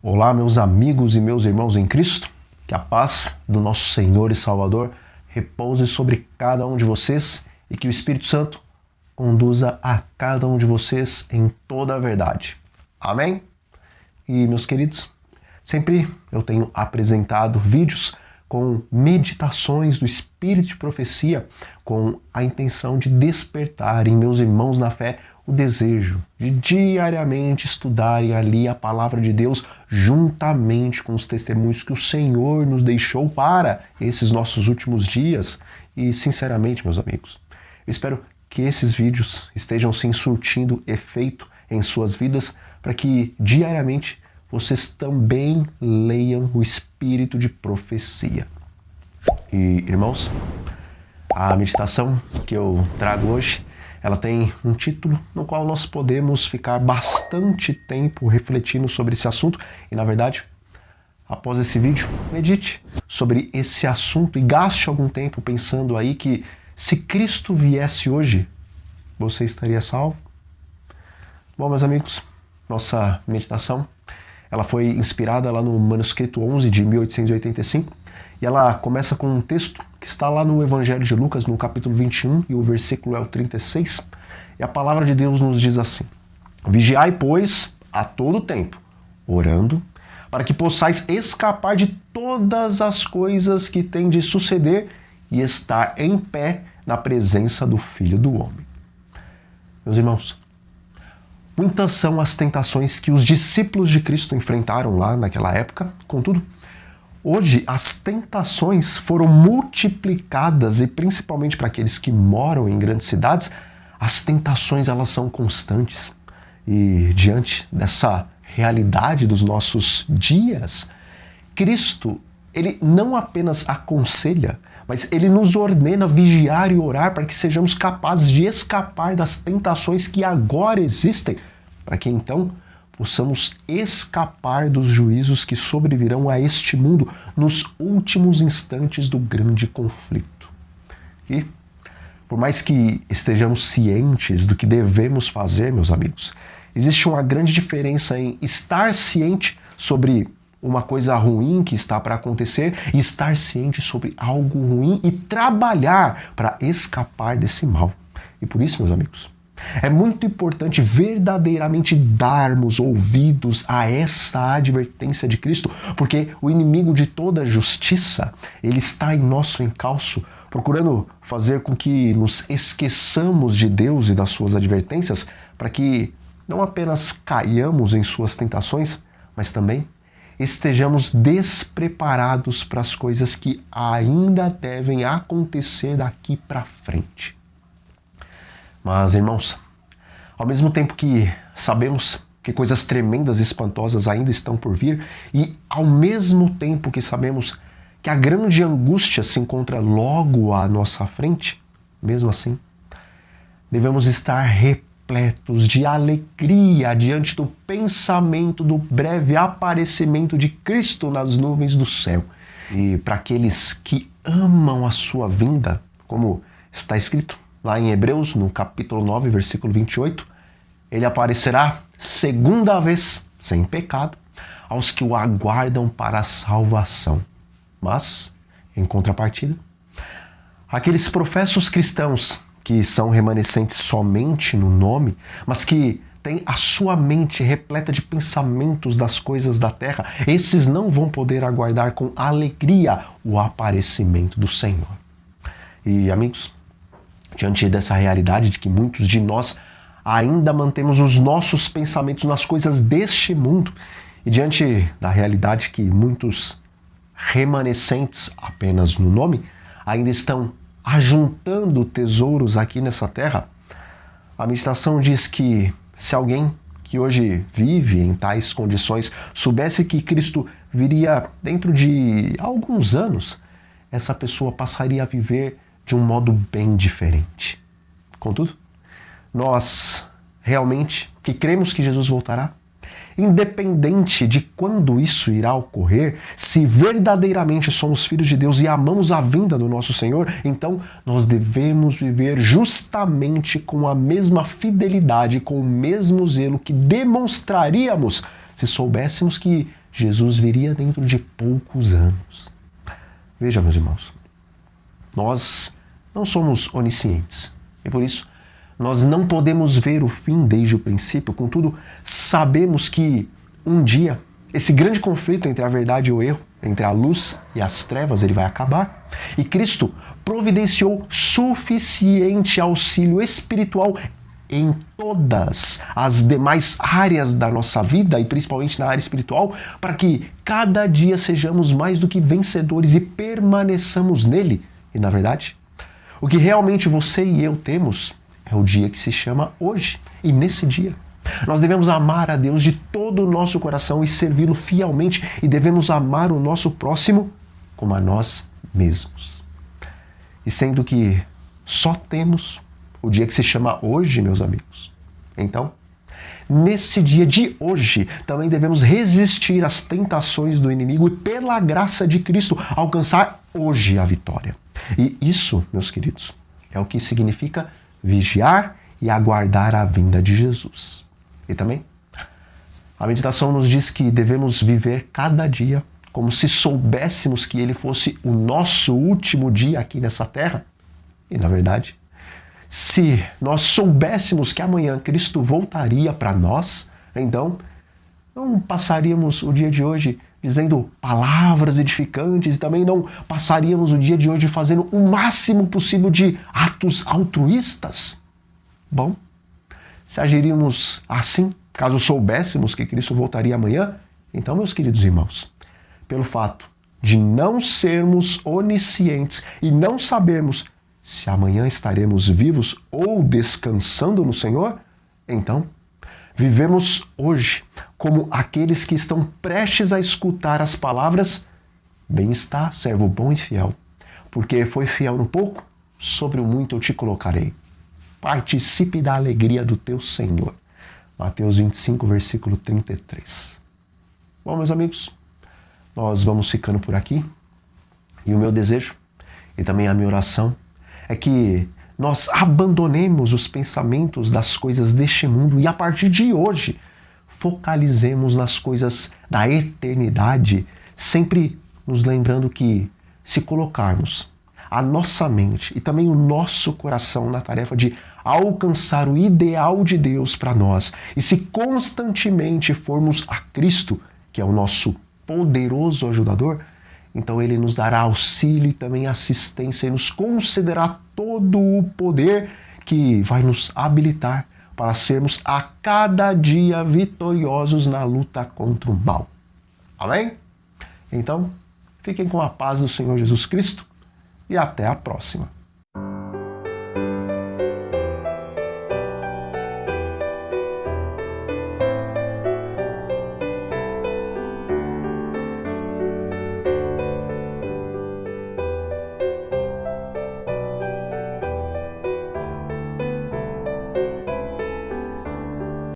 Olá, meus amigos e meus irmãos em Cristo, que a paz do nosso Senhor e Salvador repouse sobre cada um de vocês e que o Espírito Santo conduza a cada um de vocês em toda a verdade. Amém? E, meus queridos, sempre eu tenho apresentado vídeos com meditações do Espírito de Profecia com a intenção de despertar em meus irmãos na fé o desejo de diariamente estudarem ali a Palavra de Deus juntamente com os testemunhos que o Senhor nos deixou para esses nossos últimos dias. E, sinceramente, meus amigos, eu espero que esses vídeos estejam sim surtindo efeito em suas vidas para que diariamente vocês também leiam o Espírito de Profecia. E, irmãos, a meditação que eu trago hoje, ela tem um título no qual nós podemos ficar bastante tempo refletindo sobre esse assunto e, na verdade, após esse vídeo, medite sobre esse assunto e gaste algum tempo pensando aí que se Cristo viesse hoje, você estaria salvo? Bom, meus amigos, nossa meditação ela foi inspirada lá no manuscrito 11 de 1885 e ela começa com um texto que está lá no Evangelho de Lucas, no capítulo 21, e o versículo é o 36, e a palavra de Deus nos diz assim: Vigiai, pois, a todo tempo, orando, para que possais escapar de todas as coisas que têm de suceder e estar em pé na presença do Filho do Homem. Meus irmãos, muitas são as tentações que os discípulos de Cristo enfrentaram lá naquela época. Contudo, hoje as tentações foram multiplicadas e principalmente para aqueles que moram em grandes cidades, as tentações elas são constantes. E diante dessa realidade dos nossos dias, Cristo, ele não apenas aconselha, mas ele nos ordena vigiar e orar para que sejamos capazes de escapar das tentações que agora existem, para que então possamos escapar dos juízos que sobrevirão a este mundo nos últimos instantes do grande conflito. E, por mais que estejamos cientes do que devemos fazer, meus amigos, existe uma grande diferença em estar ciente sobre uma coisa ruim que está para acontecer e estar ciente sobre algo ruim e trabalhar para escapar desse mal. E por isso, meus amigos, é muito importante verdadeiramente darmos ouvidos a essa advertência de Cristo, porque o inimigo de toda justiça, ele está em nosso encalço, procurando fazer com que nos esqueçamos de Deus e das suas advertências, para que não apenas caiamos em suas tentações, mas também estejamos despreparados para as coisas que ainda devem acontecer daqui para frente. Mas, irmãos, ao mesmo tempo que sabemos que coisas tremendas e espantosas ainda estão por vir, e ao mesmo tempo que sabemos que a grande angústia se encontra logo à nossa frente, mesmo assim, devemos estar repletos de alegria diante do pensamento do breve aparecimento de Cristo nas nuvens do céu. E para aqueles que amam a sua vinda, como está escrito lá em Hebreus, no capítulo 9, versículo 28, ele aparecerá segunda vez, sem pecado, aos que o aguardam para a salvação. Mas, em contrapartida, aqueles professos cristãos que são remanescentes somente no nome, mas que têm a sua mente repleta de pensamentos das coisas da terra, esses não vão poder aguardar com alegria o aparecimento do Senhor. E, amigos, diante dessa realidade de que muitos de nós ainda mantemos os nossos pensamentos nas coisas deste mundo, e diante da realidade que muitos remanescentes apenas no nome ainda estão ajuntando tesouros aqui nessa terra, a meditação diz que se alguém que hoje vive em tais condições soubesse que Cristo viria dentro de alguns anos, essa pessoa passaria a viver de um modo bem diferente. Contudo, nós realmente que cremos que Jesus voltará, independente de quando isso irá ocorrer, se verdadeiramente somos filhos de Deus e amamos a vinda do nosso Senhor, então nós devemos viver justamente com a mesma fidelidade, com o mesmo zelo que demonstraríamos se soubéssemos que Jesus viria dentro de poucos anos. Veja, meus irmãos, nós não somos oniscientes e por isso nós não podemos ver o fim desde o princípio. Contudo, sabemos que um dia esse grande conflito entre a verdade e o erro, entre a luz e as trevas, ele vai acabar. E Cristo providenciou suficiente auxílio espiritual em todas as demais áreas da nossa vida, e principalmente na área espiritual, para que cada dia sejamos mais do que vencedores e permaneçamos nele. E na verdade, o que realmente você e eu temos é o dia que se chama hoje. E nesse dia, nós devemos amar a Deus de todo o nosso coração e servi-lo fielmente, e devemos amar o nosso próximo como a nós mesmos. E sendo que só temos o dia que se chama hoje, meus amigos, então, nesse dia de hoje, também devemos resistir às tentações do inimigo e, pela graça de Cristo, alcançar hoje a vitória. E isso, meus queridos, é o que significa vigiar e aguardar a vinda de Jesus. E também, a meditação nos diz que devemos viver cada dia como se soubéssemos que ele fosse o nosso último dia aqui nessa terra. E, na verdade, se nós soubéssemos que amanhã Cristo voltaria para nós, então não passaríamos o dia de hoje dizendo palavras edificantes e também não passaríamos o dia de hoje fazendo o máximo possível de atos altruístas. Bom, se agiríamos assim, caso soubéssemos que Cristo voltaria amanhã, então, meus queridos irmãos, pelo fato de não sermos oniscientes e não sabermos se amanhã estaremos vivos ou descansando no Senhor, então vivemos hoje como aqueles que estão prestes a escutar as palavras: bem está, servo bom e fiel, porque foi fiel no pouco, sobre o muito eu te colocarei. Participe da alegria do teu Senhor. Mateus 25, versículo 33. Bom, meus amigos, nós vamos ficando por aqui. E o meu desejo, e também a minha oração, é que nós abandonemos os pensamentos das coisas deste mundo e, a partir de hoje, focalizemos nas coisas da eternidade, sempre nos lembrando que, se colocarmos a nossa mente e também o nosso coração na tarefa de alcançar o ideal de Deus para nós, e se constantemente formos a Cristo, que é o nosso poderoso ajudador, então ele nos dará auxílio e também assistência e nos concederá todo o poder que vai nos habilitar para sermos a cada dia vitoriosos na luta contra o mal. Amém? Então, fiquem com a paz do Senhor Jesus Cristo e até a próxima.